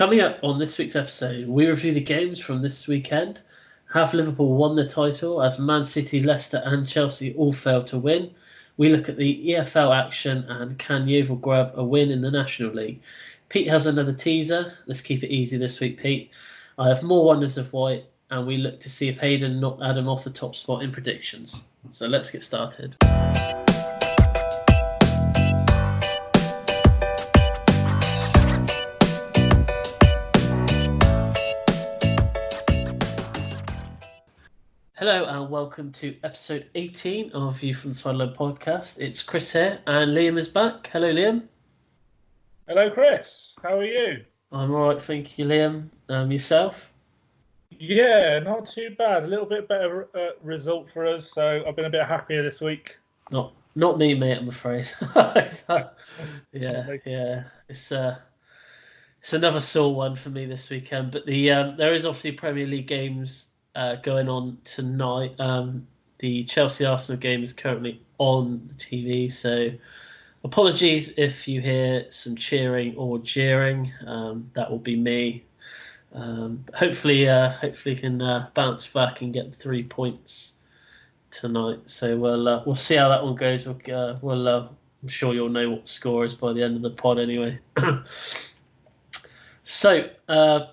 Coming up on this week's episode, we review the games from this weekend. Have Liverpool won the title as Man City, Leicester and Chelsea all failed to win? We look at the EFL action and can Yeovil grab a win in the National League? Pete has another teaser. Let's keep it easy this week, Pete. I have more wonders of white, and we look to see if Hayden knocked Adam off the top spot in predictions. So let's get started. Hello and welcome to episode 18 of View from the Sideline podcast. It's Chris here and Liam is back. Hello, Liam. Hello, Chris. How are you? I'm all right, thank you, Liam. Yourself? Yeah, not too bad. A little bit better result for us, so I've been a bit happier this week. Not me, mate, I'm afraid. Yeah. It's another sore one for me this weekend, but there is obviously Premier League games going on tonight. The Chelsea-Arsenal game is currently on the TV, so apologies if you hear some cheering or jeering. That will be me. Hopefully can bounce back and get the 3 points tonight. So we'll see how that one goes. I'm sure you'll know what the score is by the end of the pod anyway. So,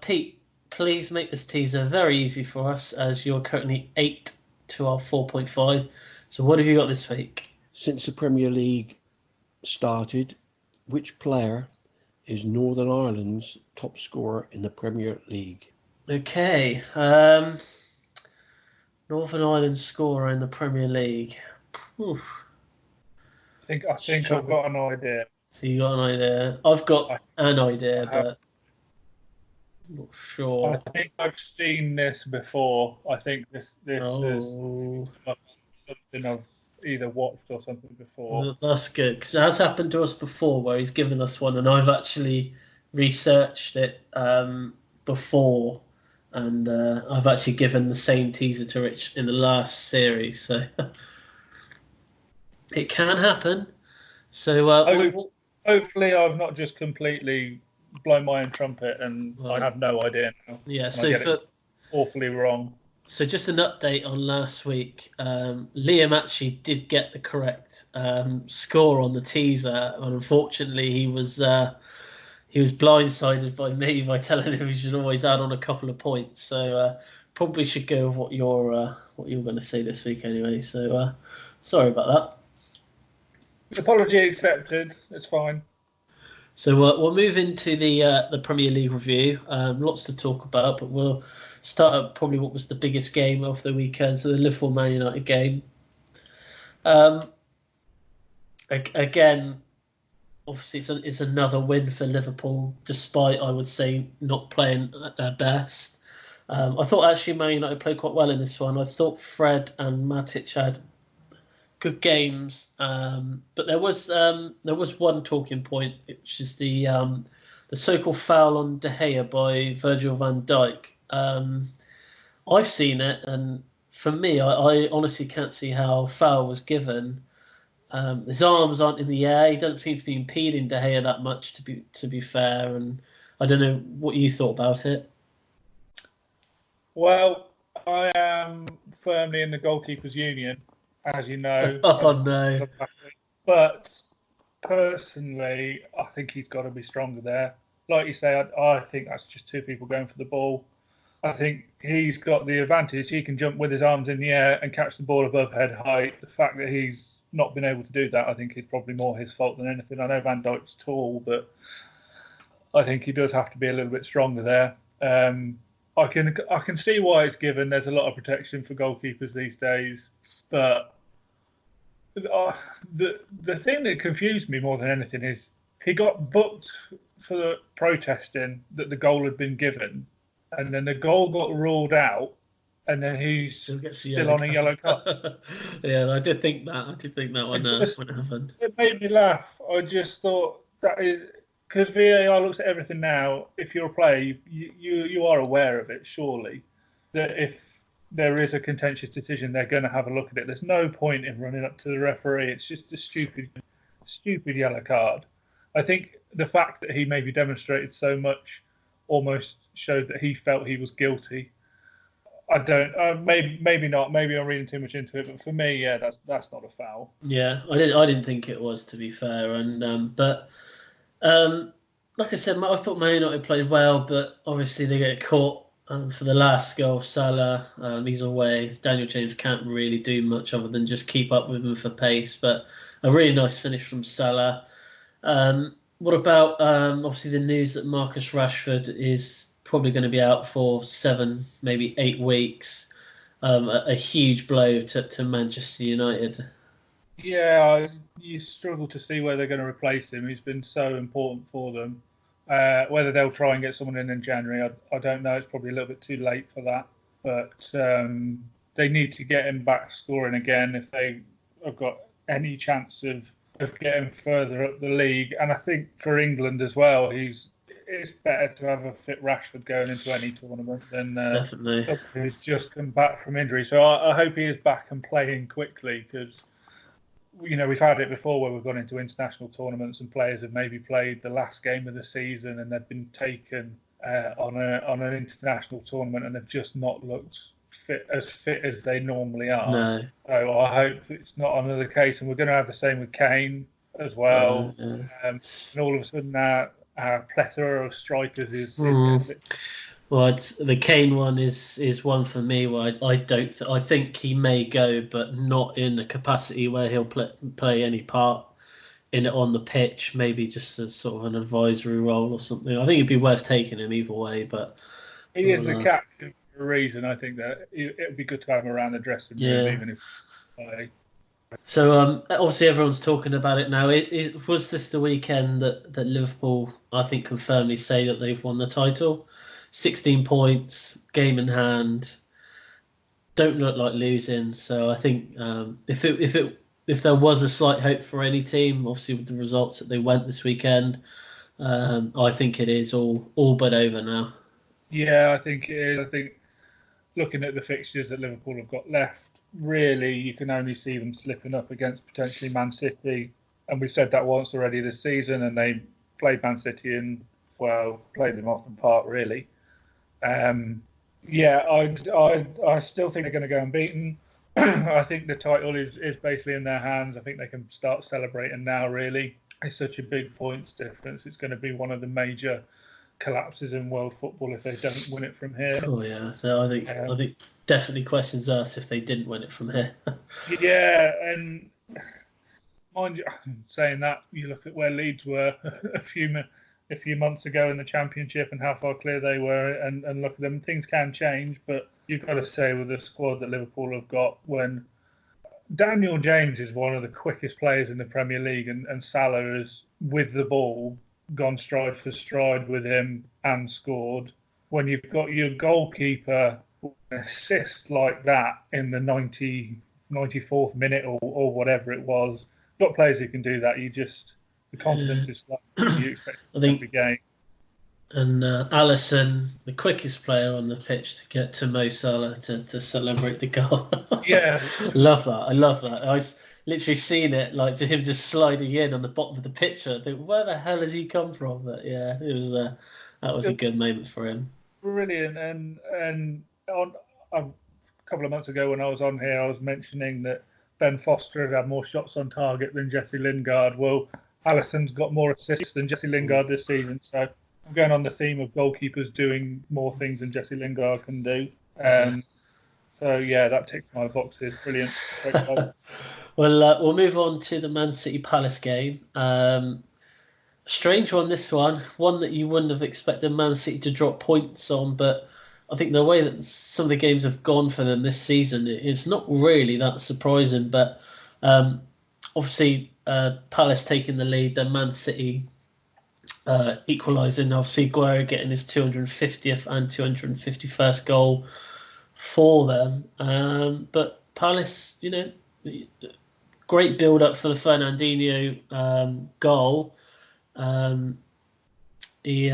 Pete, please make this teaser very easy for us as you're currently 8 to our 4.5. So what have you got this week? Since the Premier League started, which player is Northern Ireland's top scorer in the Premier League? Okay. Northern Ireland scorer in the Premier League. Oof. I think I've got an idea. So you got an idea. I've got an idea, but I'm not sure. I think I've seen this before. I think this is something I've either watched or something before. That's good, because it has happened to us before where he's given us one and I've actually researched it before, and I've actually given the same teaser to Rich in the last series, so it can happen. So hopefully I've not just completely blown my own trumpet and I have no idea now. Yeah, awfully wrong. So just an update on last week. Liam actually did get the correct score on the teaser, and unfortunately he was blindsided by me by telling him he should always add on a couple of points. So probably should go with what you're going to say this week anyway. So sorry about that. Apology accepted. It's fine. So we'll move into the Premier League review. Lots to talk about, but we'll start at probably what was the biggest game of the weekend, so the Liverpool Man United game. Again, obviously it's another win for Liverpool, despite, I would say, not playing at their best. I thought actually Man United played quite well in this one. I thought Fred and Matic had good games, but there was one talking point, which is the so-called foul on De Gea by Virgil van Dijk. I've seen it, and for me, I honestly can't see how a foul was given. His arms aren't in the air. He doesn't seem to be impeding De Gea that much, to be fair. And I don't know what you thought about it. Well, I am firmly in the goalkeepers' union, as you know. Oh no! But personally, I think he's got to be stronger there. Like you say, I think that's just two people going for the ball. I think he's got the advantage. He can jump with his arms in the air and catch the ball above head height. The fact that he's not been able to do that, I think, is probably more his fault than anything. I know Van Dijk's tall, but I think he does have to be a little bit stronger there. I can see why it's given. There's a lot of protection for goalkeepers these days, but the thing that confused me more than anything is he got booked for protesting that the goal had been given, and then the goal got ruled out, and then he's still on a yellow card. Yeah, I did think that when it happened. It made me laugh. I just thought that is because VAR looks at everything now. If you're a player, you are aware of it, surely, that if there is a contentious decision, they're going to have a look at it. There's no point in running up to the referee. It's just a stupid yellow card. I think the fact that he maybe demonstrated so much almost showed that he felt he was guilty. I don't. Maybe not. Maybe I'm reading too much into it. But for me, yeah, that's not a foul. Yeah, I didn't think it was, to be fair. And but like I said, I thought Man United played well, but obviously they get caught for the last goal. Salah, he's away. Daniel James can't really do much other than just keep up with him for pace. But a really nice finish from Salah. What about obviously the news that Marcus Rashford is probably going to be out for 7, maybe 8 weeks? A huge blow to Manchester United. Yeah, you struggle to see where they're going to replace him. He's been so important for them. Whether they'll try and get someone in January, I don't know. It's probably a little bit too late for that. But they need to get him back scoring again if they have got any chance of getting further up the league. And I think for England as well, it's better to have a fit Rashford going into any tournament than Definitely someone who's just come back from injury. So I hope he is back and playing quickly, because we've had it before where we've gone into international tournaments and players have maybe played the last game of the season and they've been taken on an international tournament and they've just not looked fit as they normally are. no. So I hope it's not another case, and we're going to have the same with Kane as well. Yeah. And all of a sudden our plethora of strikers is Well, the Kane one is one for me where I think he may go, but not in the capacity where he'll play any part in it on the pitch. Maybe just as sort of an advisory role or something. I think it'd be worth taking him either way. But he is the captain for a reason. I think that it would be good to have him around the dressing room, even if. So obviously everyone's talking about it now. It was this the weekend that Liverpool, I think, can firmly say that they've won the title. 16 points, game in hand, don't look like losing. So I think if there was a slight hope for any team, obviously with the results that they went this weekend, I think it is all but over now. Yeah, I think it is. I think looking at the fixtures that Liverpool have got left, really you can only see them slipping up against potentially Man City. And we've said that once already this season, and they played Man City and, played them off the park, really. I still think they're going to go unbeaten. I think the title is basically in their hands. I think they can start celebrating now, really. It's such a big points difference. It's going to be one of the major collapses in world football if they don't win it from here. Oh yeah, no, I think definitely questions us if they didn't win it from here. Yeah, and mind you, saying that, you look at where Leeds were a few months ago in the Championship and how far clear they were, and look at them. Things can change, but you've got to say with the squad that Liverpool have got, when Daniel James is one of the quickest players in the Premier League, and Salah has, with the ball, gone stride for stride with him and scored. When you've got your goalkeeper assist like that in the 94th minute or whatever it was, got players who can do that. The confidence is like you expect every game. And Alisson, the quickest player on the pitch to get to Mo Salah to celebrate the goal. Yeah, I love that. I literally seen it, like, to him just sliding in on the bottom of the picture. I think, where the hell has he come from? But yeah, it was that was a good moment for him. Brilliant. And on a couple of months ago when I was on here, I was mentioning that Ben Foster had more shots on target than Jesse Lingard. Well, Alisson's got more assists than Jesse Lingard this season. So I'm going on the theme of goalkeepers doing more things than Jesse Lingard can do. So yeah, that ticks my boxes. Brilliant. Well, we'll move on to the Man City Palace game. Strange one, this one that you wouldn't have expected Man City to drop points on, but I think the way that some of the games have gone for them this season, it's not really that surprising. But obviously, Palace taking the lead, then Man City equalising. Obviously, Aguero getting his 250th and 251st goal for them. But Palace, great build up for the Fernandinho goal. He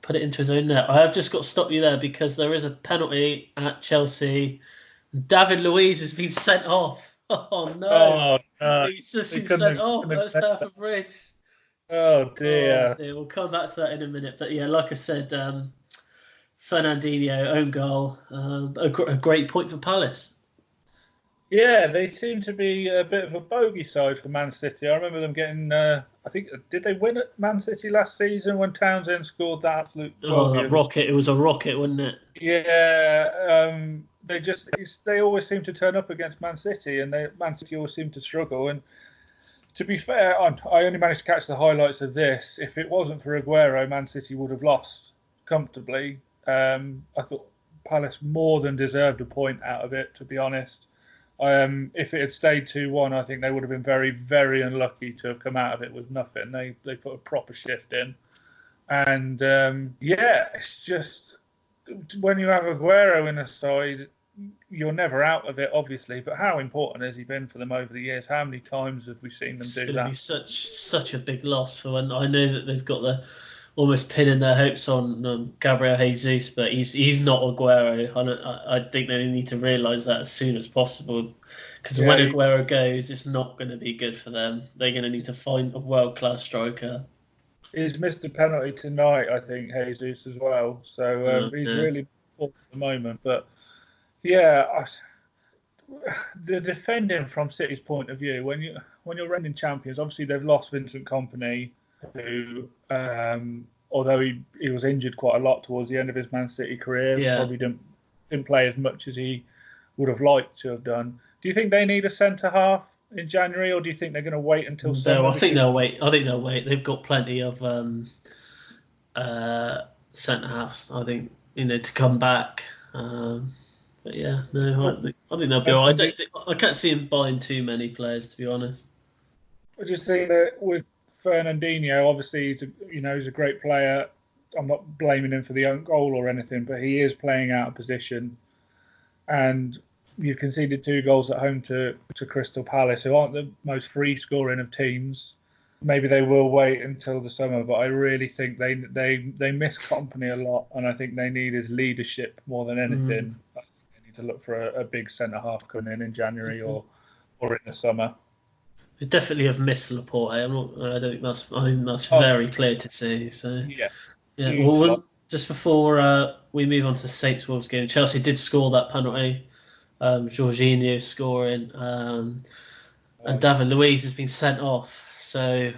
put it into his own net. I have just got to stop you there because there is a penalty at Chelsea. David Luiz has been sent off. Oh no! He's just been sent off at Stamford Bridge. Oh dear. We'll come back to that in a minute. But yeah, like I said, Fernandinho own goal, a great point for Palace. Yeah, they seem to be a bit of a bogey side for Man City. I remember them getting, I think, did they win at Man City last season when Townsend scored that absolute Oh, that quality? rocket! It was a rocket, wasn't it? Yeah, they always seem to turn up against Man City, and Man City always seem to struggle. And to be fair, I only managed to catch the highlights of this. If it wasn't for Aguero, Man City would have lost comfortably. I thought Palace more than deserved a point out of it, to be honest. If it had stayed 2-1, I think they would have been very, very unlucky to have come out of it with nothing. They put a proper shift in. And it's just when you have Aguero in a side, you're never out of it, obviously. But how important has he been for them over the years? How many times have we seen them do that? It's going to be such a big loss for when I know that they've got the almost pinning their hopes on Gabriel Jesus, but he's not Aguero. I think they need to realise that as soon as possible, because when Aguero goes, it's not going to be good for them. They're going to need to find a world-class striker. He's missed a penalty tonight, I think, Jesus as well. So he's really full at the moment. But yeah, the defending from City's point of view, when you're reigning champions, obviously they've lost Vincent Kompany, who, although he was injured quite a lot towards the end of his Man City career, probably didn't play as much as he would have liked to have done. Do you think they need a centre half in January, or do you think they're going to wait until summer? No, I think they'll wait. They've got plenty of centre halves. I think to come back. But yeah, no, I think they'll be all right. I can't see him buying too many players, to be honest. I just think that with Fernandinho, obviously he's a great player. I'm not blaming him for the own goal or anything, but he is playing out of position. And you've conceded 2 goals at home to Crystal Palace, who aren't the most free scoring of teams. Maybe they will wait until the summer, but I really think they miss Kompany a lot, and I think they need his leadership more than anything. I think they need to look for a big centre half coming in January or in the summer. They definitely have missed Laporte. I think that's very clear to see. So yeah. Well, just before we move on to the Saints Wolves game, Chelsea did score that penalty. Jorginho scoring, and David Luiz has been sent off. So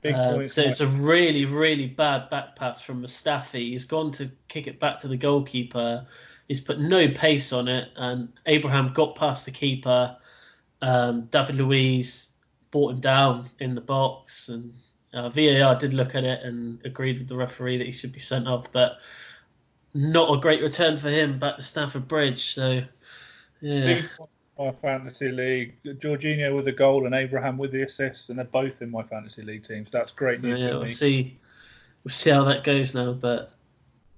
it's a really, really bad back pass from Mustafi. He's gone to kick it back to the goalkeeper. He's put no pace on it, and Abraham got past the keeper. David Luiz brought him down in the box, and VAR did look at it and agreed with the referee that he should be sent off, but not a great return for him back to Stamford Bridge. So, yeah. My fantasy league, Jorginho with a goal and Abraham with the assist, and they're both in my fantasy league teams. That's great news for me. We'll see how that goes now, but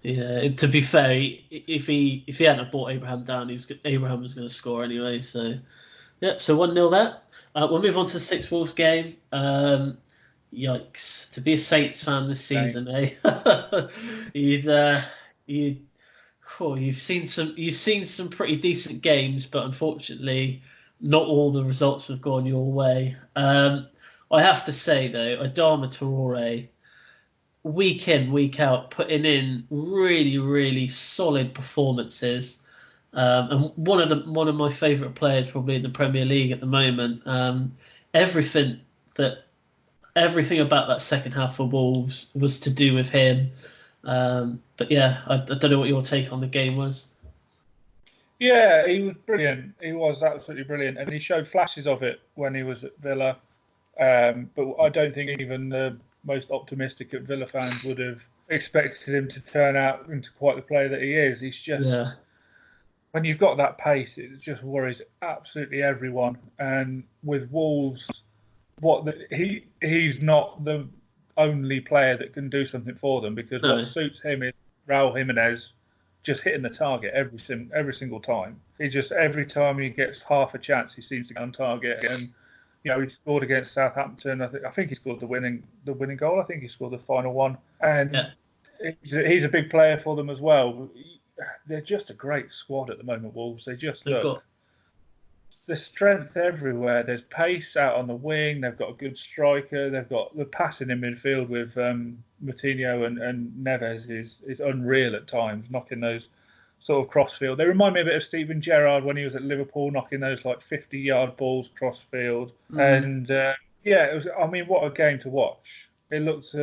yeah, to be fair, if he hadn't brought Abraham down, Abraham was going to score anyway. So, yeah, so 1-0 that. We'll move on to the Six Wolves game. Yikes! To be a Saints fan this season, eh? You've seen some pretty decent games, but unfortunately, not all the results have gone your way. I have to say though, Adama Traore, week in, week out, putting in really, really solid performances. And one of my favourite players probably in the Premier League at the moment. Everything about that second half for Wolves was to do with him. But yeah, I don't know what your take on the game was. Yeah, he was brilliant. He was absolutely brilliant, and he showed flashes of it when he was at Villa. But I don't think even the most optimistic at Villa fans would have expected him to turn out into quite the player that he is. He's just when you've got that pace, it just worries absolutely everyone. And with Wolves, he's not the only player that can do something for them, because what suits him is Raul Jimenez just hitting the target every single time. Every time he gets half a chance, he seems to get on target. And he scored against Southampton. I think he scored the winning goal. I think he scored the final one. And he's a big player for them as well. They're just a great squad at the moment, Wolves. They just look. There's strength everywhere. There's pace out on the wing. They've got a good striker. They've got the passing in midfield with Moutinho and Neves is unreal at times, knocking those sort of crossfield. They remind me a bit of Steven Gerrard when he was at Liverpool, knocking those like 50-yard balls crossfield. And it was. I mean, what a game to watch! It looked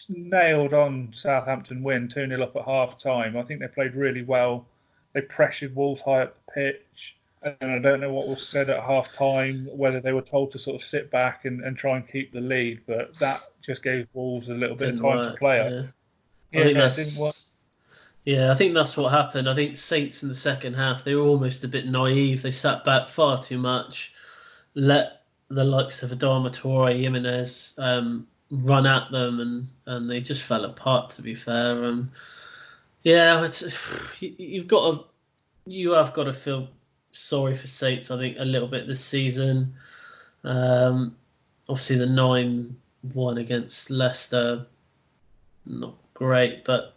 nailed on. Southampton win 2-0 up at half time. I think they played really well. They pressured Wolves high up the pitch. And I don't know what was said at half time, whether they were told to sort of sit back and try and keep the lead, but that just gave Wolves a little bit of time to play. I think that's, it didn't work. Yeah, I think that's what happened. I think Saints in the second half, they were almost a bit naive. They sat back far too much, let the likes of Adama Traore, Jimenez run at them, and they just fell apart, to be fair. Yeah, you have got to feel sorry for Saints, I think, a little bit this season. Obviously, the 9-1 against Leicester, not great, but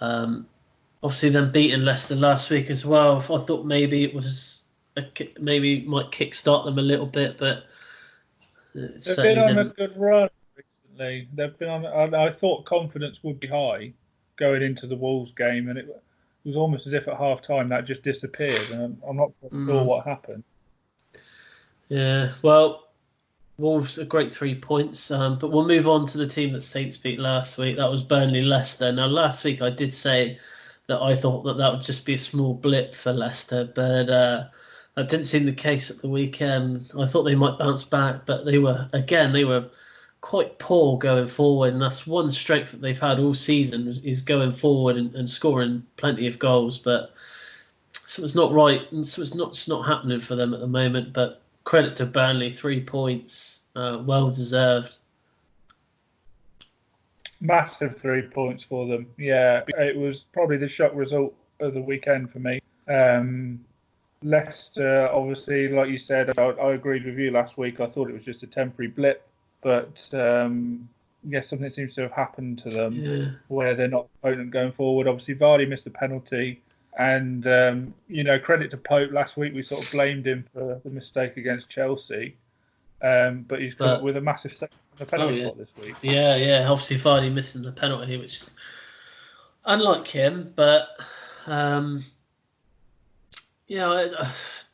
obviously them beating Leicester last week as well. I thought maybe it was maybe might kickstart them a little bit, but they've been on a good run recently. They've been on. I thought confidence would be high going into the Wolves game, and it was almost as if at half time that just disappeared, and I'm not sure what happened. Yeah, well, Wolves a great 3 points, but we'll move on to the team that Saints beat last week. That was Burnley-Leicester. Now, last week I did say that I thought that would just be a small blip for Leicester, but that didn't seem the case at the weekend. I thought they might bounce back, but they were quite poor going forward, and that's one strength that they've had all season is going forward and scoring plenty of goals. But so it's not right, and so it's not happening for them at the moment. But credit to Burnley, 3 points, well deserved. Massive 3 points for them. Yeah, it was probably the shock result of the weekend for me. Leicester, obviously, like you said, I agreed with you last week. I thought it was just a temporary blip. But something seems to have happened to them where they're not potent going forward. Obviously, Vardy missed a penalty, and credit to Pope. Last week we sort of blamed him for the mistake against Chelsea, but he's come up with a massive step on the penalty spot this week. Yeah. Obviously, Vardy missing the penalty, which is unlike him, but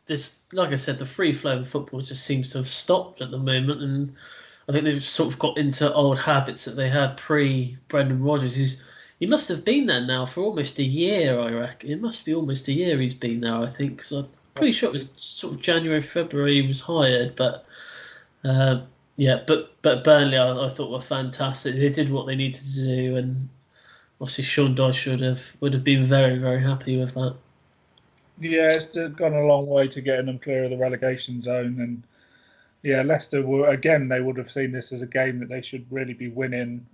this, like I said, the free flowing football just seems to have stopped at the moment, and I think they've sort of got into old habits that they had pre-Brendan Rodgers. He must have been there now for almost a year, I reckon. It must be almost a year he's been there, I think, because I'm pretty sure it was sort of January, February he was hired. But but Burnley I thought were fantastic. They did what they needed to do, and obviously Sean Dyche would have been very, very happy with that. Yeah, it's gone a long way to getting them clear of the relegation zone, and yeah, Leicester they would have seen this as a game that they should really be winning.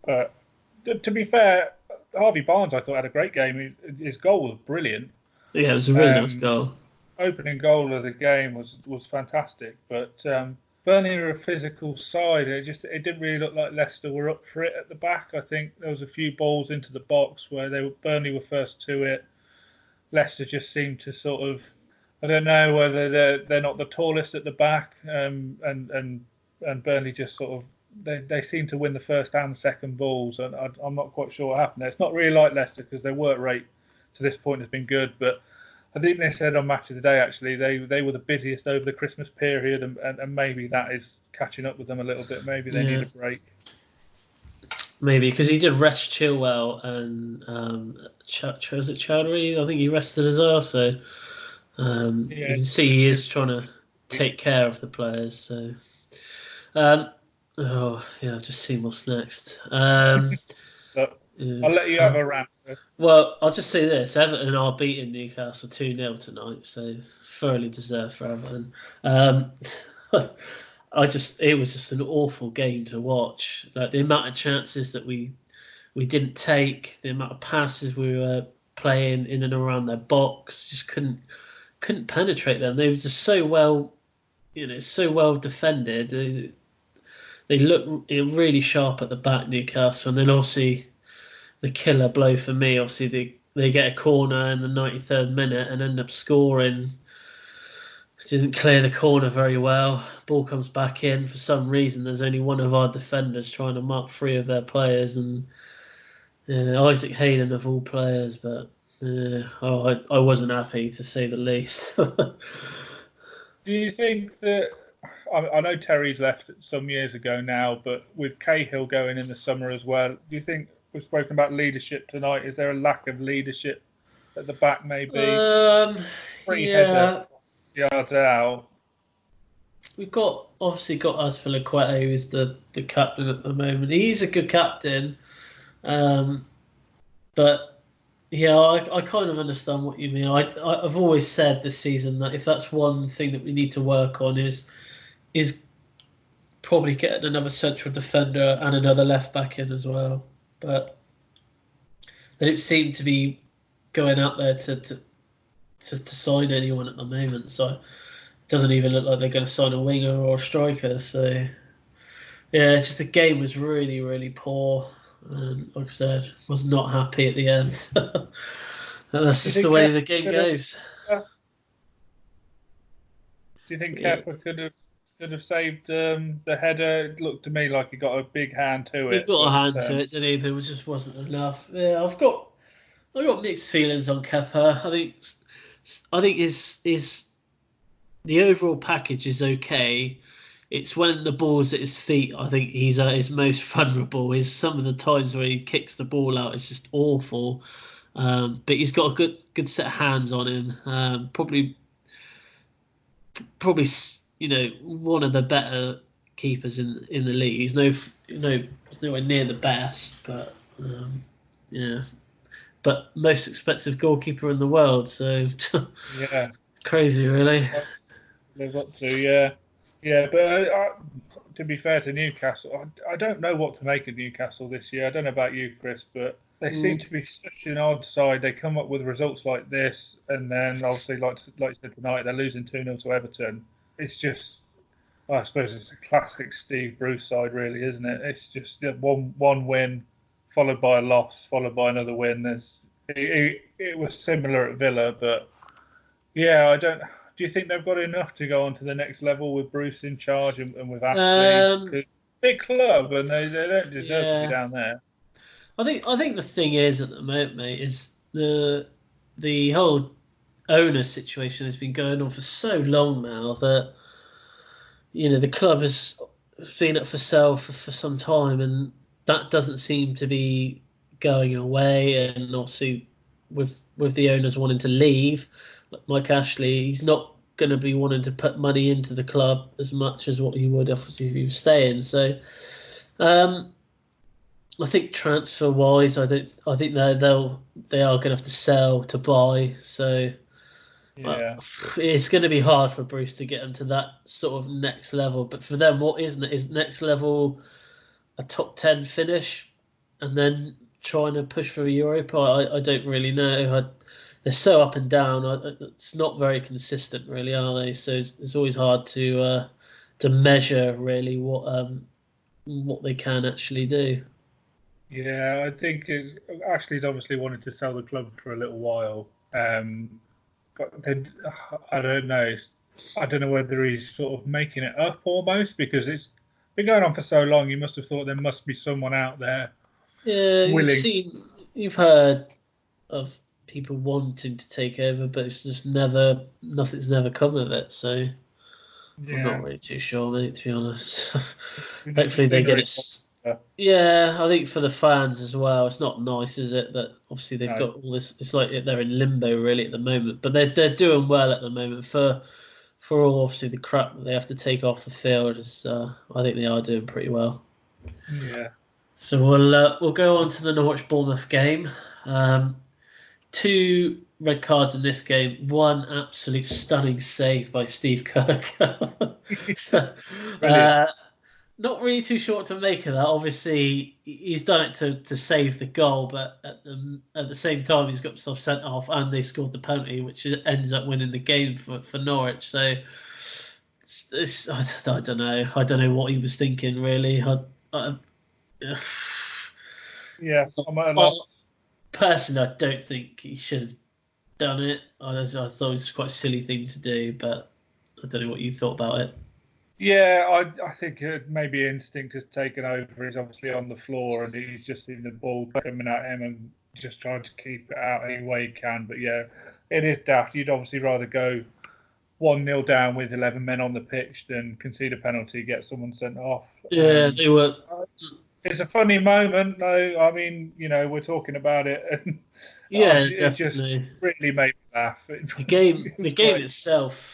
But to be fair, Harvey Barnes, I thought, had a great game. His goal was brilliant. Yeah, it was a really nice goal. Opening goal of the game was fantastic. But Burnley are a physical side. It didn't really look like Leicester were up for it at the back. I think there was a few balls into the box where Burnley were first to it. Leicester just seemed to sort of, I don't know whether they're not the tallest at the back, and Burnley just sort of they seem to win the first and second balls, and I'm not quite sure what happened there. It's not really like Leicester because their work rate to this point has been good, but I think they said on Match of the Day actually they were the busiest over the Christmas period, and maybe that is catching up with them a little bit. Maybe they need a break. Maybe because he did rest Chilwell and was it Chowdhury? I think he rested as well. So you can see he is trying to take care of the players. So I've just seen what's next. I'll let you have a rant. Well, I'll just say this: Everton are beating Newcastle 2-0 tonight, so thoroughly deserved for Everton. It was just an awful game to watch. Like the amount of chances that we didn't take, the amount of passes we were playing in and around their box, just couldn't penetrate them. They were just so well defended. They look really sharp at the back, Newcastle, and then obviously the killer blow for me. Obviously they get a corner in the 93rd minute and end up scoring. didn't clear the corner very well. Ball comes back in. For some reason, there's only one of our defenders trying to mark 3 of their players, and Isaac Hayden of all players. But I wasn't happy, to say the least. Do you think that? I know Terry's left some years ago now, but with Cahill going in the summer as well, do you think we've spoken about leadership tonight? Is there a lack of leadership at the back? Maybe Yeah. yards out. We've obviously got Azpilicueta, who is the captain at the moment. He's a good captain, but yeah, I kind of understand what you mean. I've always said this season that if that's one thing that we need to work on is probably getting another central defender and another left back in as well. But they don't seem to be going out there to sign anyone at the moment. So it doesn't even look like they're going to sign a winger or a striker. So yeah, just the game was really, really poor. And like I said, was not happy at the end. And that's just the way the game goes. Do you think Kepa could have saved the header? It looked to me like he got a big hand to it. He got a hand to it, didn't he? But it just wasn't enough. Yeah, I've got mixed feelings on Kepa. I think his the overall package is okay. It's when the ball's at his feet, I think he's at his most vulnerable. Is some of the times where he kicks the ball out, it's just awful. But he's got a good set of hands on him. Probably, one of the better keepers in the league. He's nowhere near the best, but yeah. But most expensive goalkeeper in the world, so yeah, crazy, really. They've got to, yeah. But to be fair to Newcastle, I don't know what to make of Newcastle this year. I don't know about you, Chris, but they seem to be such an odd side. They come up with results like this, and then obviously, like you said tonight, they're losing 2-0 to Everton. It's just, I suppose it's a classic Steve Bruce side, really, isn't it? It's just one win, followed by a loss, followed by another win. It was similar at Villa, but yeah, I don't. Do you think they've got enough to go on to the next level with Bruce in charge and with Ashley? Big club, and they don't deserve to be down there. I think the thing is at the moment, mate, is the whole owner situation has been going on for so long now that the club has been up for sale for some time, and that doesn't seem to be going away. And obviously, with the owners wanting to leave, Mike Ashley, he's not going to be wanting to put money into the club as much as what he would if he was staying. So, I think transfer wise, I think they are going to have to sell to buy. So, yeah, it's going to be hard for Bruce to get them to that sort of next level. But for them, what isn't it? Is next level a top 10 finish, and then trying to push for a Europa? I don't really know. They're so up and down. It's not very consistent, really, are they? So it's always hard to measure really what they can actually do. Yeah, I think Ashley's obviously wanted to sell the club for a little while, but I don't know. I don't know whether he's sort of making it up almost, because it's been going on for so long. You must have thought there must be someone out there. Yeah, you've heard of people wanting to take over, but it's just nothing's never come of it. So yeah. I'm not really too sure, mate, to be honest. Hopefully they get it. Yeah, I think for the fans as well, it's not nice, is it? That obviously they've got all this. It's like they're in limbo really at the moment, but they're doing well at the moment for all obviously the crap that they have to take off the field. I think they are doing pretty well. Yeah. So we'll go on to the Norwich Bournemouth game. 2 red cards in this game. 1 absolute stunning save by Steve Kirk. Not really too sure what to make of that. Obviously, he's done it to save the goal, but at the same time, he's got himself sent off, and they scored the penalty, which ends up winning the game for Norwich. So I don't know. I don't know what he was thinking, really. Yeah, personally, I don't think he should have done it. I thought it was quite a silly thing to do, but I don't know what you thought about it. Yeah, I think maybe instinct has taken over. He's obviously on the floor and he's just seen the ball coming at him and just trying to keep it out any way he can. But yeah, it is daft. You'd obviously rather go 1-0 down with 11 men on the pitch than concede a penalty, get someone sent off. Yeah, they were. It's a funny moment, though. I mean, we're talking about it, and Yeah, it just definitely. really made me laugh. The game itself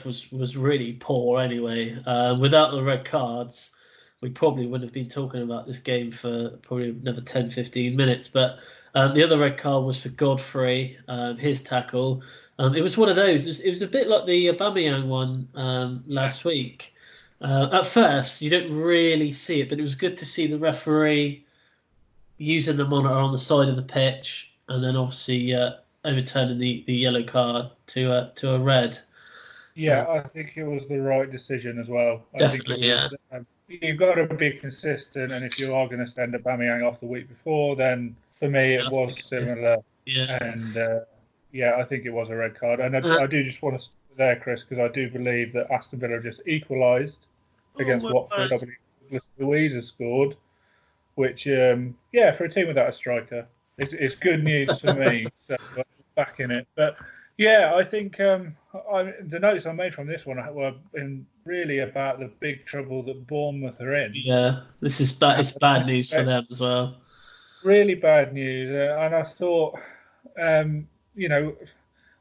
was really poor anyway. Without the red cards, we probably wouldn't have been talking about this game for probably another 10, 15 minutes. But the other red card was for Godfrey, his tackle. It was one of those. It was a bit like the Aubameyang one last week. At first, you don't really see it, but it was good to see the referee using the monitor on the side of the pitch, and then obviously overturning the yellow card to a red. Yeah, I think it was the right decision as well. Definitely, You've got to be consistent, and if you are going to send Aubameyang off the week before, then for me it was similar. Yeah, and I think it was a red card. And I do just want to stop there, Chris, because I do believe that Aston Villa just equalised against Watford. I believe Douglas Luiz has scored, which, for a team without a striker, it's good news for me. So I'm back in it. But yeah, I think the notes I made from this one were really about the big trouble that Bournemouth are in. Yeah, this is bad. It's bad news for them as well. Really bad news. And I thought,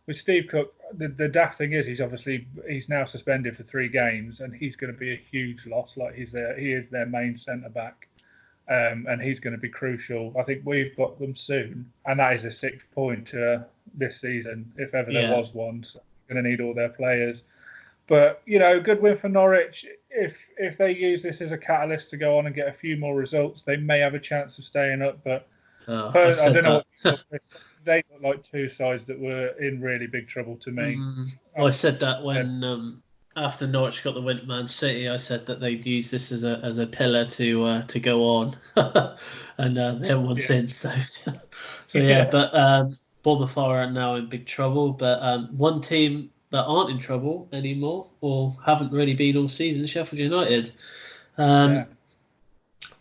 with Steve Cook, the daft thing is he's now suspended for 3 games, and he's going to be a huge loss. Like he is their main centre back, and he's going to be crucial. I think we've got them soon, and that is a 6th point this season, if ever there was one. So we're going to need all their players. But good win for Norwich. If they use this as a catalyst to go on and get a few more results, they may have a chance of staying up. But I don't know what they look like 2 sides that were in really big trouble to me. I said that when after Norwich got the win at Man City, I said that they'd use this as a pillar to go on, and they haven't won since. So yeah, but Bournemouth are now in big trouble. But one team that aren't in trouble anymore, or haven't really been all season, Sheffield United.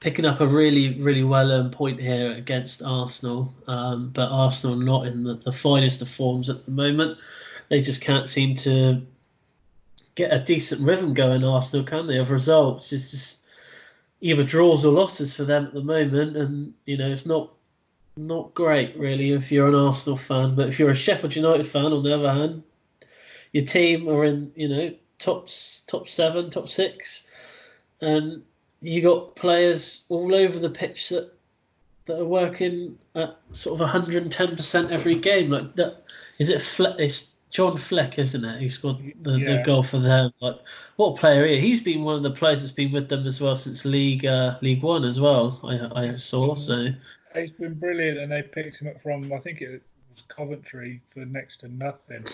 Picking up a really, really well-earned point here against Arsenal. But Arsenal not in the finest of forms at the moment. They just can't seem to get a decent rhythm going, Arsenal, can they, of results? It's just either draws or losses for them at the moment. And, it's not great, really, if you're an Arsenal fan. But if you're a Sheffield United fan, on the other hand, your team are in, top 7, top 6. And you got players all over the pitch that are working at sort of 110% every game. Like that, is it? It's John Fleck, isn't it? Who scored the goal for them? Like, what a player he is! He's been one of the players that's been with them as well since League One as well. I saw so. He's been brilliant, and they picked him up from, I think it was Coventry, for next to nothing.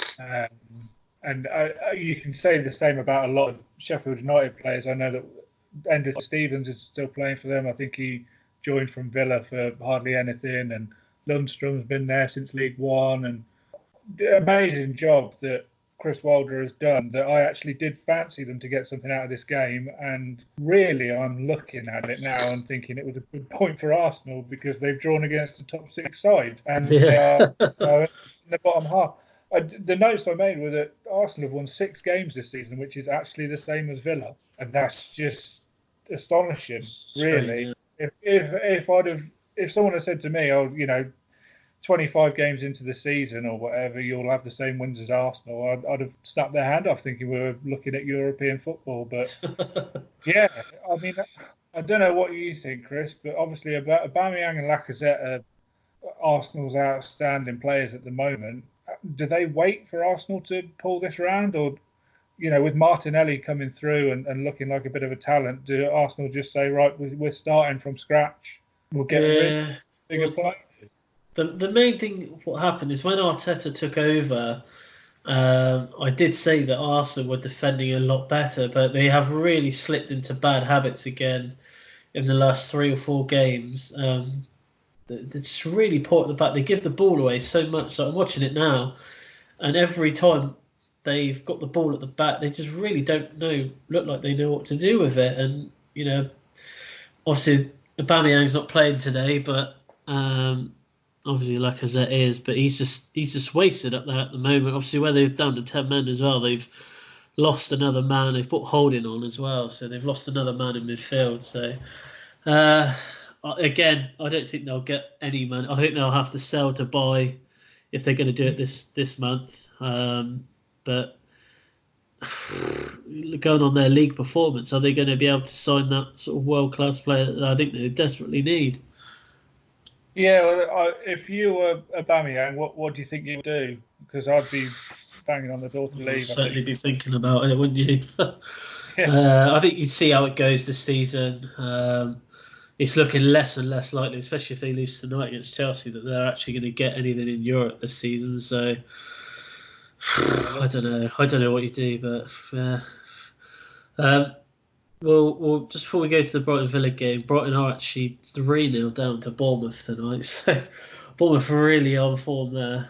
And you can say the same about a lot of Sheffield United players. I know that Ender Stevens is still playing for them. I think he joined from Villa for hardly anything, and Lundstrom's been there since League One. And the amazing job that Chris Wilder has done, that I actually did fancy them to get something out of this game. And really, I'm looking at it now and thinking it was a good point for Arsenal, because they've drawn against the top 6 side, and they are in the bottom half. The notes I made were that Arsenal have won 6 games this season, which is actually the same as Villa, and that's just astonishing, really. If someone had said to me, 25 games into the season or whatever, you'll have the same wins as Arsenal, I'd have snapped their hand off, thinking we were looking at European football. But yeah, I mean, I don't know what you think, Chris, but obviously Aubameyang and Lacazette are Arsenal's outstanding players at the moment. Do they wait for Arsenal to pull this round, or, with Martinelli coming through and looking like a bit of a talent, do Arsenal just say, right, we're starting from scratch, we'll get rid of bigger players? The main thing, what happened is when Arteta took over, I did say that Arsenal were defending a lot better, but they have really slipped into bad habits again in the last 3 or 4 games. They're just really poor at the back. They give the ball away so much. So I'm watching it now, and every time they've got the ball at the back. They just really don't look like they know what to do with it. And, obviously, Aubameyang's not playing today, but obviously Lacazette is. But he's just wasted up there at the moment. Obviously, where they're down to 10 men as well, they've lost another man. They've put Holding on as well, so they've lost another man in midfield. So, again, I don't think they'll get any money. I think they'll have to sell to buy if they're going to do it this month. But going on their league performance, are they going to be able to sign that sort of world-class player that I think they desperately need? Yeah, well, if you were Aubameyang, what do you think you'd do? Because I'd be banging on the door to leave. You'd certainly be thinking about it, wouldn't you? Yeah. I think you'd see how it goes this season. It's looking less and less likely, especially if they lose tonight against Chelsea, that they're actually going to get anything in Europe this season. So I don't know. I don't know what you do, but yeah. Well, just before we go to the Brighton Villa game, Brighton are actually 3-0 down to Bournemouth tonight. So Bournemouth are really on form there.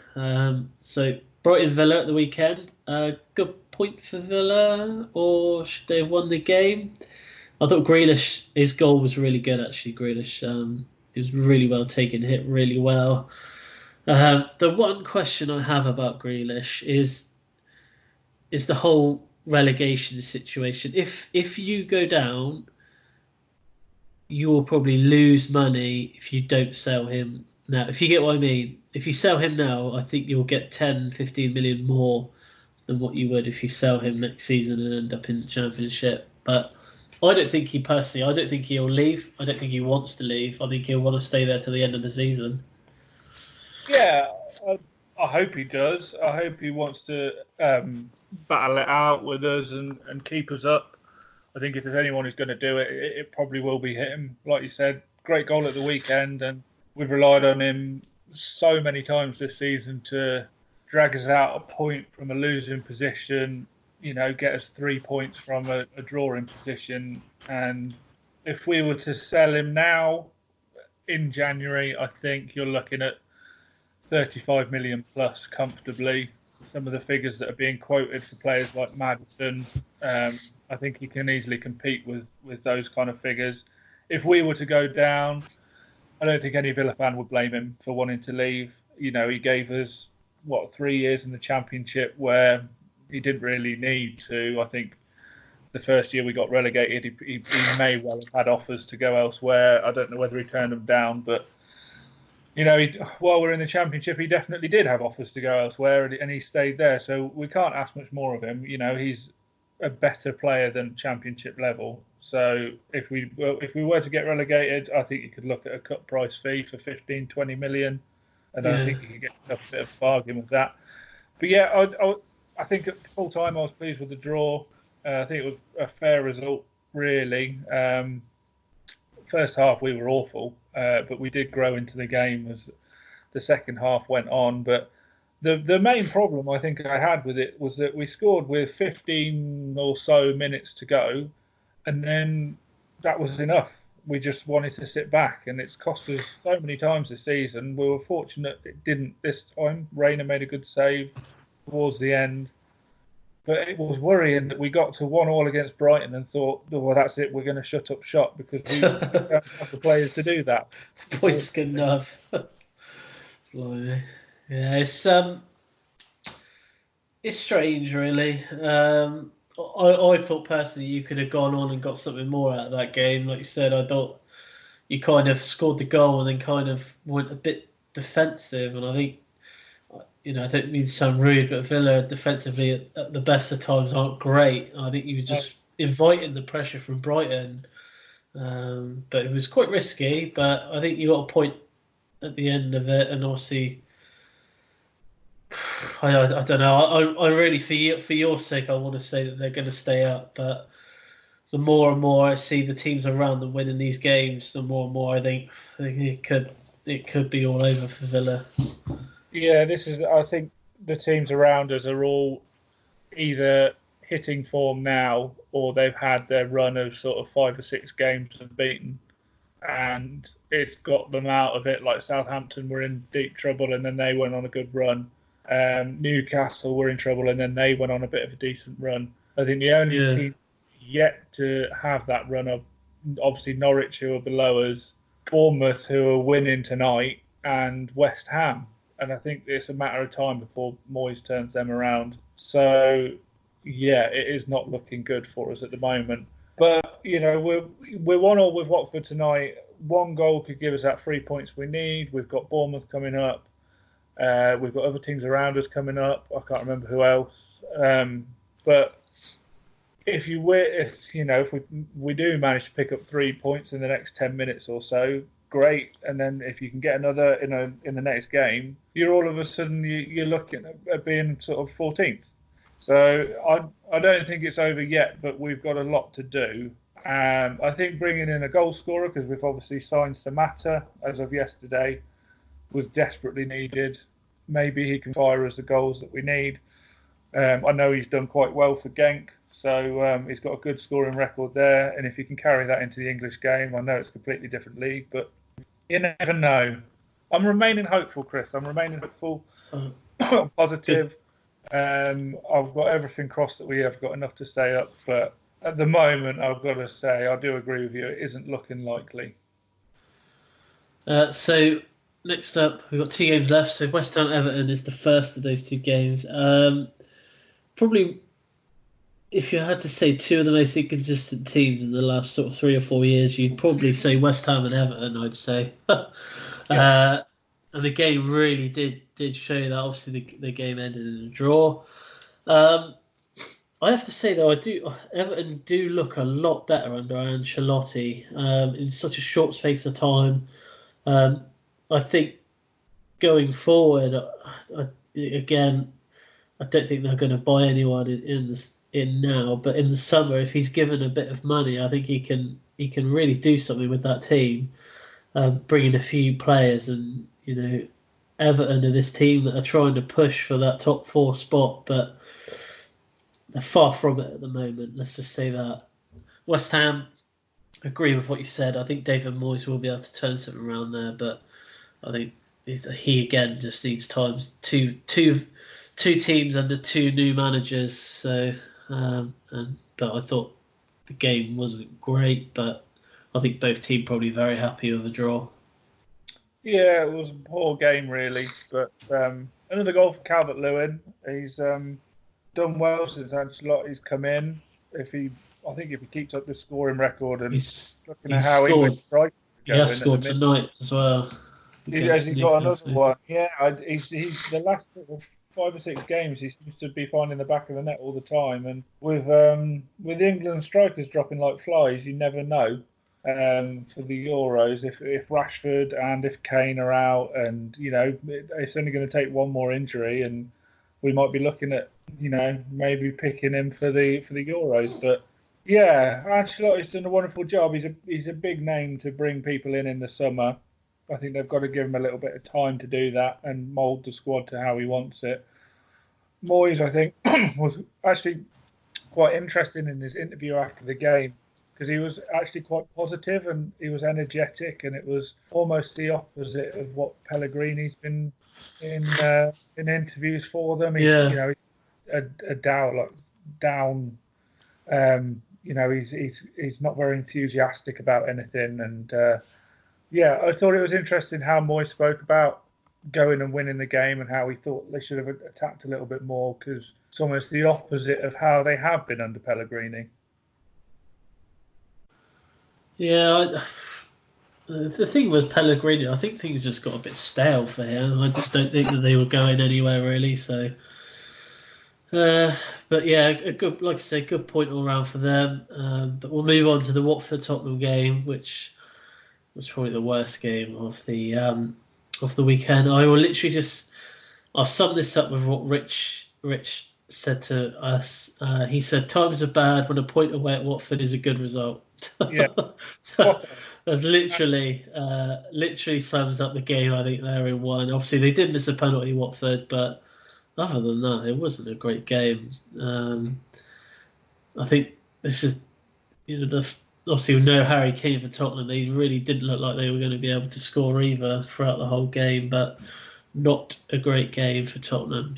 So Brighton Villa at the weekend. Good point for Villa, or should they have won the game? I thought Grealish, his goal was really good, actually. Grealish, he was really well taken, hit really well. The one question I have about Grealish is the whole relegation situation. If you go down, you will probably lose money if you don't sell him now. If you get what I mean. If you sell him now, I think you'll get 10, 15 million more than what you would if you sell him next season and end up in the Championship. But I don't think he'll leave. I don't think he wants to leave. I think he'll want to stay there to the end of the season. Yeah, I hope he does. I hope he wants to battle it out with us and keep us up. I think if there's anyone who's going to do it, it probably will be him. Like you said, great goal at the weekend, and we've relied on him so many times this season to drag us out a point from a losing position, get us 3 points from a drawing position. And if we were to sell him now in January, I think you're looking at 35 million plus comfortably. Some of the figures that are being quoted for players like Maddison, I think he can easily compete with those kind of figures. If we were to go down, I don't think any Villa fan would blame him for wanting to leave. He gave us 3 years in the Championship where he didn't really need to. I think the first year we got relegated, he may well have had offers to go elsewhere. I don't know whether he turned them down, but while we're in the Championship, he definitely did have offers to go elsewhere, and he stayed there. So we can't ask much more of him. He's a better player than Championship level. So if we were to get relegated, I think you could look at a cut price fee for 15, 20 million, and I think you could get a bit of a bargain with that. But yeah, I think at full time I was pleased with the draw. I think it was a fair result, really. First half we were awful, but we did grow into the game as the second half went on. But the main problem I think I had with it was that we scored with 15 or so minutes to go, and then that was enough. We just wanted to sit back, and it's cost us so many times this season. We were fortunate it didn't this time. Reina made a good save towards the end. But it was worrying that we got to 1-1 against Brighton and thought, well, that's it. We're going to shut up shop because we don't have the players to do that. Points good enough. Yeah, it's strange, really. I thought personally you could have gone on and got something more out of that game. Like you said, I thought you kind of scored the goal and then kind of went a bit defensive, and I think. I don't mean to sound rude, but Villa defensively at the best of times aren't great. I think you were just inviting the pressure from Brighton. But it was quite risky, but I think you got a point at the end of it. And obviously, I don't know. I really, for your sake, I want to say that they're going to stay up. But the more and more I see the teams around them winning these games, the more and more I think it could be all over for Villa. Yeah, I think the teams around us are all either hitting form now or they've had their run of sort of 5 or 6 games unbeaten, and it's got them out of it. Like Southampton were in deep trouble and then they went on a good run, Newcastle were in trouble, and then they went on a bit of a decent run. I think the only team yet to have that run are obviously Norwich, who are below us, Bournemouth, who are winning tonight, and West Ham. And I think it's a matter of time before Moyes turns them around. So, yeah, it is not looking good for us at the moment. But, you know, we're 1-1 with Watford tonight. One goal could give us that 3 points we need. We've got Bournemouth coming up. We've got other teams around us coming up. I can't remember who else. But if we do manage to pick up 3 points in the next 10 minutes or so, great. And then if you can get another in the next game, you're all of a sudden you're looking at being sort of 14th. So I don't think it's over yet, but we've got a lot to do. I think bringing in a goal scorer, because we've obviously signed Samatta as of yesterday, was desperately needed. Maybe he can fire us the goals that we need. I know he's done quite well for Genk, so he's got a good scoring record there. And if he can carry that into the English game, I know it's a completely different league, but you never know. I'm remaining hopeful, Chris. I'm remaining hopeful, positive. I've got everything crossed that we have got enough to stay up, but at the moment, I've got to say, I do agree with you. It isn't looking likely. So next up, we've got 2 games left. So West Ham Everton is the first of those 2 games. Probably, if you had to say 2 of the most inconsistent teams in the last sort of 3 or 4 years, you'd probably say West Ham and Everton, I'd say. And the game really did show that. Obviously, the game ended in a draw. I have to say, though, Everton do look a lot better under Ancelotti in such a short space of time. I think going forward, I don't think they're going to buy anyone in now. But in the summer, if he's given a bit of money, I think he can really do something with that team. Bring in a few players, and Everton are this team that are trying to push for that top 4 spot, but they're far from it at the moment. Let's just say that. West Ham, agree with what you said. I think David Moyes will be able to turn something around there, but I think he again just needs time. Two teams under 2 new managers. So, but I thought the game wasn't great, but I think both teams probably very happy with a draw. Yeah, it was a poor game really, but another goal for Calvert-Lewin. He's done well since Ancelotti's come in. If he keeps up this scoring record and looking at how English strikers he has scored tonight as well. Has he got another one? Yeah, he's the last sort of 5 or 6 games he seems to be finding the back of the net all the time. And with England strikers dropping like flies, you never know. For the Euros, if Rashford and if Kane are out, and it's only going to take one more injury, and we might be looking at maybe picking him for the Euros. But yeah, Ancelotti's done a wonderful job. He's a big name to bring people in the summer. I think they've got to give him a little bit of time to do that and mould the squad to how he wants it. Moyes, I think, was actually quite interesting in his interview after the game, because he was actually quite positive and he was energetic, and it was almost the opposite of what Pellegrini's been in interviews for them. He's down. He's not very enthusiastic about anything, and I thought it was interesting how Moyes spoke about going and winning the game and how he thought they should have attacked a little bit more, because it's almost the opposite of how they have been under Pellegrini. Yeah, the thing was Pellegrini. I think things just got a bit stale for him. I just don't think that they were going anywhere really. So, but yeah, a good, like I said, good point all round for them. But we'll move on to the Watford Tottenham game, which was probably the worst game of the weekend. I will literally I'll sum this up with what Rich said to us. He said, "Times are bad when a point away at Watford is a good result." Yeah. So that's literally sums up the game. I think they're in one. Obviously, they did miss a penalty, Watford, but other than that, it wasn't a great game. I think this is, obviously with no Harry Kane for Tottenham, they really didn't look like they were going to be able to score either throughout the whole game. But not a great game for Tottenham.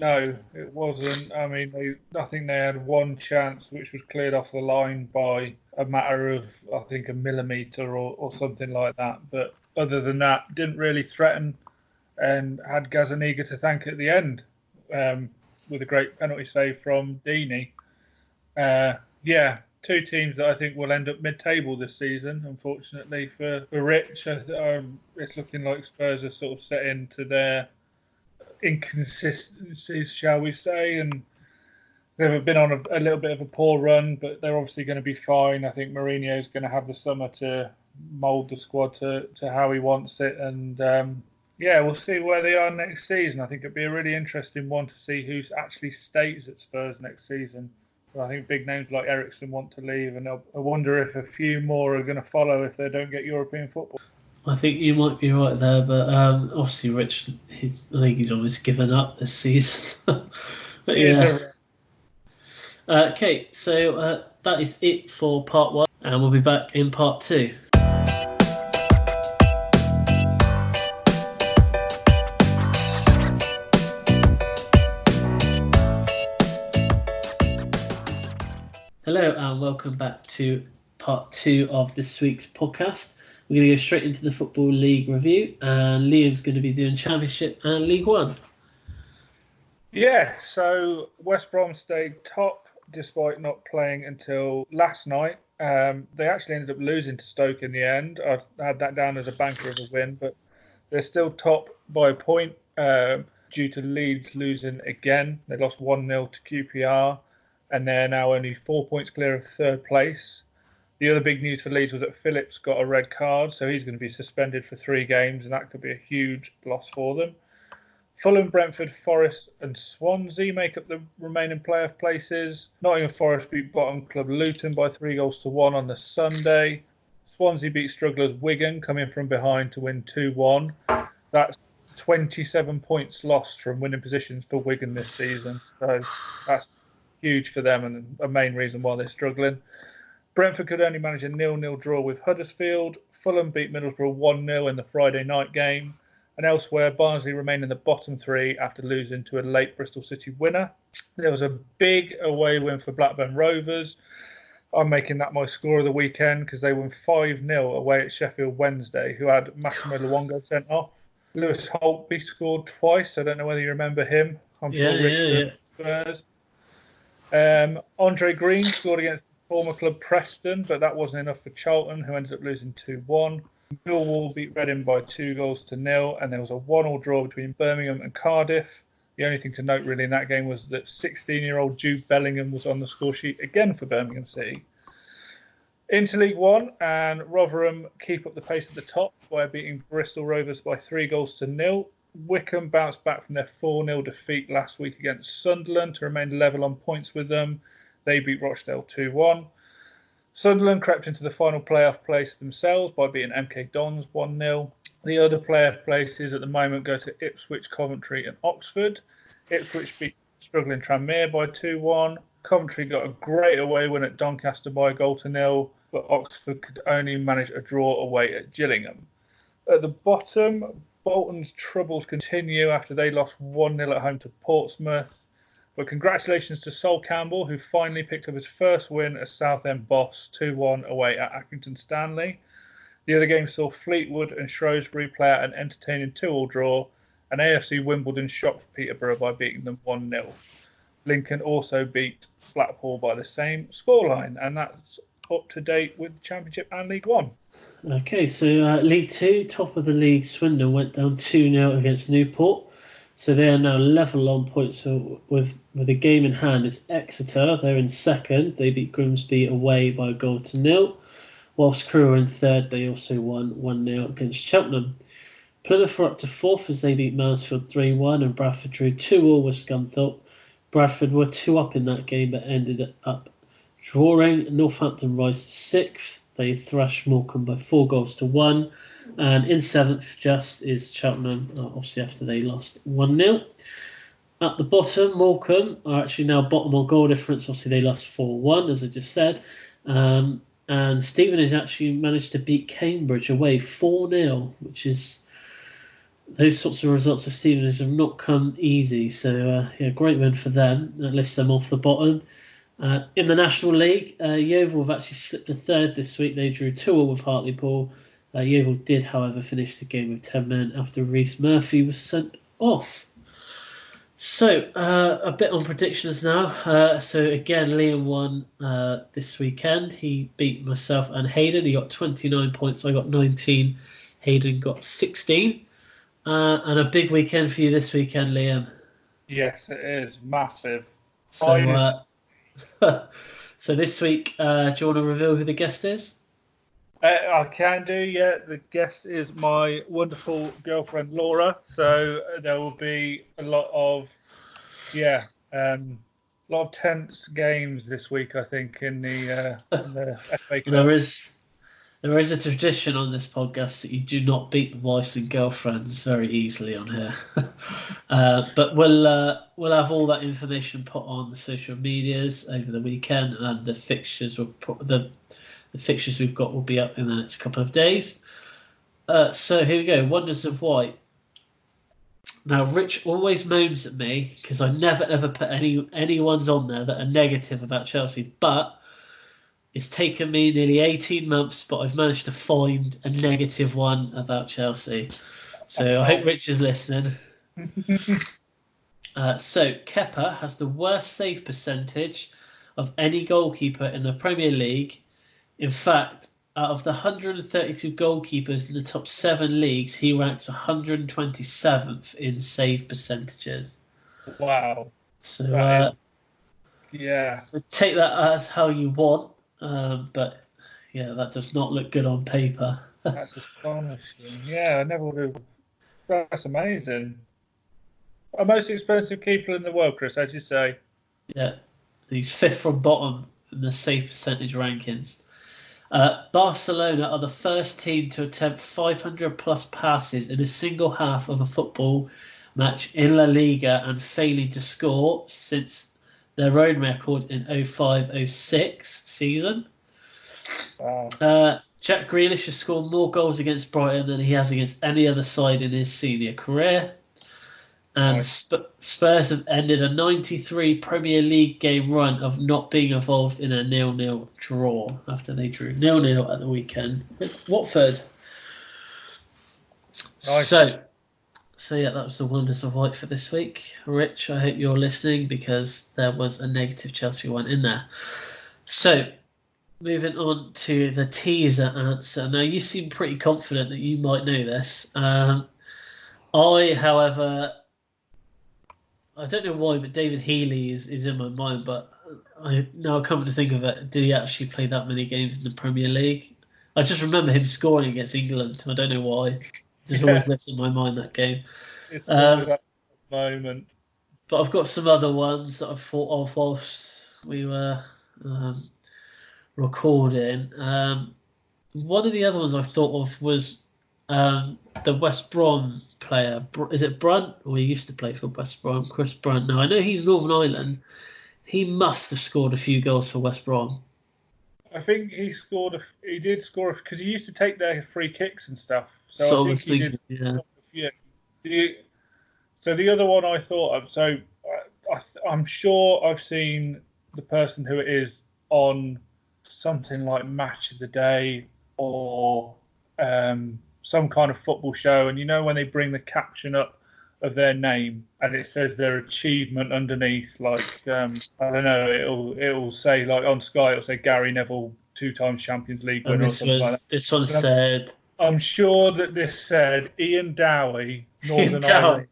No, it wasn't. I mean, I think they had one chance which was cleared off the line by a matter of, I think, a millimetre or something like that. But other than that, didn't really threaten and had Gazaniga to thank at the end with a great penalty save from Deeney. Yeah, two teams that I think will end up mid-table this season, unfortunately for Rich. It's looking like Spurs are sort of set into their inconsistencies, shall we say, and they've been on a little bit of a poor run, but they're obviously going to be fine. I think Mourinho is going to have the summer to mould the squad to how he wants it, and yeah, we'll see where they are next season. I think it'd be a really interesting one to see who actually stays at Spurs next season. But I think big names like Eriksen want to leave, and I wonder if a few more are going to follow if they don't get European football. I think you might be right there, but obviously Rich, I think he's almost given up this season. But yeah. Okay, so that is it for part 1, and we'll be back in part 2. Hello and welcome back to part 2 of this week's podcast. We're going to go straight into the Football League review, and Liam's going to be doing Championship and League One. Yeah, so West Brom stayed top despite not playing until last night. They actually ended up losing to Stoke in the end. I had that down as a banker of a win, but they're still top by a point due to Leeds losing again. They lost 1-0 to QPR, and they're now only 4 points clear of third place. The other big news for Leeds was that Phillips got a red card, so he's going to be suspended for 3 games, and that could be a huge loss for them. Fulham, Brentford, Forest and Swansea make up the remaining playoff places. Nottingham Forest beat bottom club Luton by 3-1 on the Sunday. Swansea beat strugglers Wigan, coming from behind to win 2-1. That's 27 points lost from winning positions for Wigan this season. So that's huge for them and a main reason why they're struggling. Brentford could only manage a 0-0 draw with Huddersfield. Fulham beat Middlesbrough 1-0 in the Friday night game. And elsewhere, Barnsley remained in the bottom 3 after losing to a late Bristol City winner. There was a big away win for Blackburn Rovers. I'm making that my score of the weekend because they won 5-0 away at Sheffield Wednesday, who had Massimo Luongo sent off. Lewis Holtby scored twice. I don't know whether you remember him. I'm sure Richard Spurs. Andre Green scored against former club Preston, but that wasn't enough for Charlton, who ended up losing 2-1. Millwall beat Reading by 2-0, and there was a 1-1 draw between Birmingham and Cardiff. The only thing to note really in that game was that 16-year-old Jude Bellingham was on the score sheet again for Birmingham City. Into League One, and Rotherham keep up the pace at the top by beating Bristol Rovers by 3-0. Wycombe bounced back from their 4-0 defeat last week against Sunderland to remain level on points with them. They beat Rochdale 2-1. Sunderland crept into the final playoff place themselves by beating MK Dons 1-0. The other playoff places at the moment go to Ipswich, Coventry and Oxford. Ipswich beat struggling Tranmere by 2-1. Coventry got a great away win at Doncaster by 1-0, but Oxford could only manage a draw away at Gillingham. At the bottom, Bolton's troubles continue after they lost 1-0 at home to Portsmouth. But congratulations to Sol Campbell, who finally picked up his first win as Southend boss, 2-1 away at Accrington Stanley. The other game saw Fleetwood and Shrewsbury play out an entertaining 2-2 draw, and AFC Wimbledon shocked Peterborough by beating them 1-0. Lincoln also beat Blackpool by the same scoreline, and that's up to date with the Championship and League One. Okay, so League 2, top of the league, Swindon went down 2-0 against Newport. So they are now level on points. So with a game in hand is Exeter. They're in second. They beat Grimsby away by 1-0. Whilst Crewe are in third, they also won 1-0 against Cheltenham. Plymouth were up to fourth as they beat Mansfield 3-1, and Bradford drew 2-2 with Scunthorpe. Bradford were 2 up in that game but ended up drawing. Northampton rise to sixth. They thrashed Morecambe by 4-1. And in seventh just is Cheltenham, obviously after they lost 1-0. At the bottom, Morecambe are actually now bottom on goal difference. Obviously they lost 4-1, as I just said. And Stevenage actually managed to beat Cambridge away 4-0, which is those sorts of results for Stevenage have not come easy. So, great win for them. That lifts them off the bottom. In the National League, Yeovil have actually slipped to third this week. They drew 2-2 with Hartlepool. Yeovil did, however, finish the game with 10 men after Reece Murphy was sent off. So, a bit on predictions now. So, again, Liam won this weekend. He beat myself and Hayden. He got 29 points. I got 19. Hayden got 16. And a big weekend for you this weekend, Liam. Yes, it is. Massive. So, so this week, do you want to reveal who the guest is? I can do, yeah. The guest is my wonderful girlfriend, Laura. So there will be a lot of tense games this week, I think, in the FA Cup. There is a tradition on this podcast that you do not beat the wives and girlfriends very easily on here. But we'll have all that information put on the social medias over the weekend, and the fixtures the fixtures we've got will be up in the next couple of days. So here we go. Wonders of White. Now, Rich always moans at me because I never ever put any ones on there that are negative about Chelsea, but it's taken me nearly 18 months, but I've managed to find a negative one about Chelsea. So I hope Rich is listening. So Kepa has the worst save percentage of any goalkeeper in the Premier League. In fact, out of the 132 goalkeepers in the top 7 leagues, he ranks 127th in save percentages. Wow. So, yeah. So take that as how you want. But yeah, that does not look good on paper. That's astonishing. Yeah, I never would have. That's amazing. Our most expensive keeper in the world, Chris, as you say. Yeah, he's 5th from bottom in the save percentage rankings. Barcelona are the first team to attempt 500 plus passes in a single half of a football match in La Liga and failing to score since their own record in 05-06 season. Wow. Jack Grealish has scored more goals against Brighton than he has against any other side in his senior career. And Spurs have ended a 93 Premier League game run of not being involved in a 0-0 draw after they drew 0-0 at the weekend with Watford. Nice. So yeah, that was the Wonders of White for this week. Rich, I hope you're listening because there was a negative Chelsea one in there. So, moving on to the teaser answer. Now, you seem pretty confident that you might know this. However, I don't know why, but David Healy is in my mind. But now come to think of it, did he actually play that many games in the Premier League? I just remember him scoring against England. I don't know why. It just always lives in my mind, that game. It's that moment. But I've got some other ones that I've thought of whilst we were recording. One of the other ones I thought of was the West Brom player. Is it Brunt? Or he used to play for West Brom, Chris Brunt. Now, I know he's Northern Ireland. He must have scored a few goals for West Brom. I think he did score because he used to take their free kicks and stuff. So I was thinking, yeah. So the other one I thought of. So I'm sure I've seen the person who it is on something like Match of the Day or some kind of football show, and you know when they bring the caption up of their name and it says their achievement underneath, like I don't know, it'll say, like on Sky, it'll say Gary Neville 2 times Champions League winner or something like that. This one said, I'm sure that this said Ian Dowie, Northern Ireland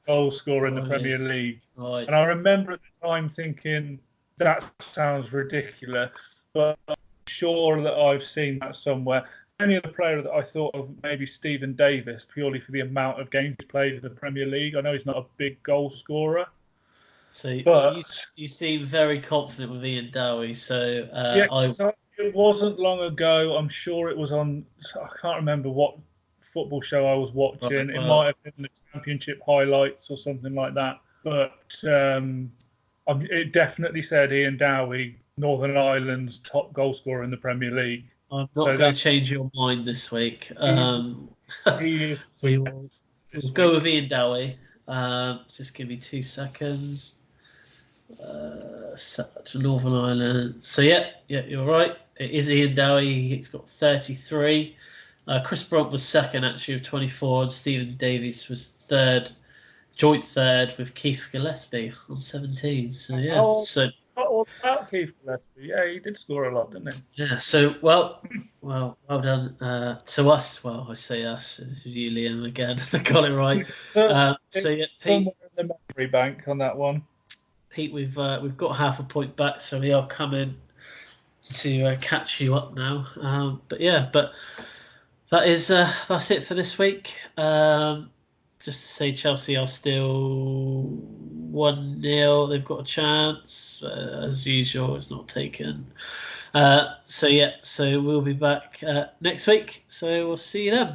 goal scorer in the Premier League. Right. And I remember at the time thinking, that sounds ridiculous, but I'm sure that I've seen that somewhere. The only other player that I thought of, maybe Stephen Davis, purely for the amount of games he played in the Premier League. I know he's not a big goal scorer. So but you seem very confident with Ian Dowie. So it wasn't long ago. I'm sure it was on. I can't remember what football show I was watching. Right, well, it might have been the Championship highlights or something like that. But it definitely said Ian Dowie, Northern Ireland's top goal scorer in the Premier League. I'm not going to change your mind this week. We will. We'll go with Ian Dowie. Just give me 2 seconds. Set to Northern Ireland. So yeah, you're right. It is Ian Dowie. He's got 33. Chris Brunt was second actually with 24, and Stephen Davies was third, joint third with Keith Gillespie on 17. So yeah, all about Keith Gillespie. Yeah, he did score a lot, didn't he? Yeah. So well done to us. Well, I say us, it's you, Liam, again. I got it right. So yeah, somewhere in the memory bank on that one. Pete, we've got half a point back, so we are coming to catch you up now. But that's it for this week. Just to say, Chelsea are still 1-0. They've got a chance. As usual, it's not taken. So we'll be back next week. So we'll see you then.